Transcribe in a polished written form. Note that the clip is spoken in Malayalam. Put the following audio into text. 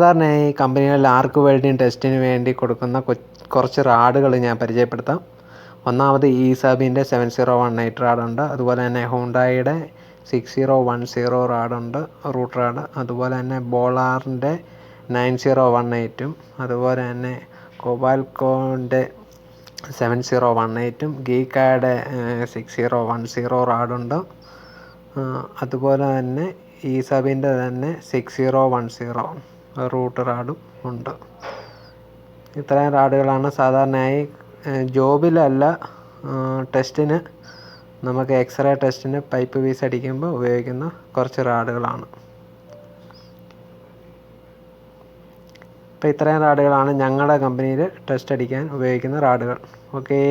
സാധാരണയായി കമ്പനികളിൽ ആർക്ക് വെൽഡിംഗ് ടെസ്റ്റിന് വേണ്ടി കൊടുക്കുന്ന കുറച്ച് റാഡുകൾ ഞാൻ പരിചയപ്പെടുത്താം. ഒന്നാമത് ഈസാബിൻ്റെ 7018 റാഡുണ്ട്. അതുപോലെ തന്നെ ഹുണ്ടായിയുടെ 6010 റാഡുണ്ട്, റൂട്ട് റാഡ്. അതുപോലെ തന്നെ ബോളാറിൻ്റെ 9018ഉം അതുപോലെ തന്നെ കൊബാൽക്കോൻ്റെ 7018ഉം ഗീക്കായുടെ 6010 റാഡുണ്ട്. അതുപോലെ തന്നെ ഈസാബിൻ്റെ തന്നെ 6010 റൂട്ട് റാഡും ഉണ്ട്. ഇത്രയും റാഡുകളാണ് സാധാരണയായി ജോബിലല്ല, ടെസ്റ്റിന് നമുക്ക് എക്സ്റേ ടെസ്റ്റിന് പൈപ്പ് പീസ് അടിക്കുമ്പോൾ ഉപയോഗിക്കുന്ന കുറച്ച് റാഡുകളാണ്. അപ്പോൾ ഇത്രയും റാഡുകളാണ് ഞങ്ങളുടെ കമ്പനിയിൽ ടെസ്റ്റ് അടിക്കാൻ ഉപയോഗിക്കുന്ന റാഡുകൾ. ഓക്കേ.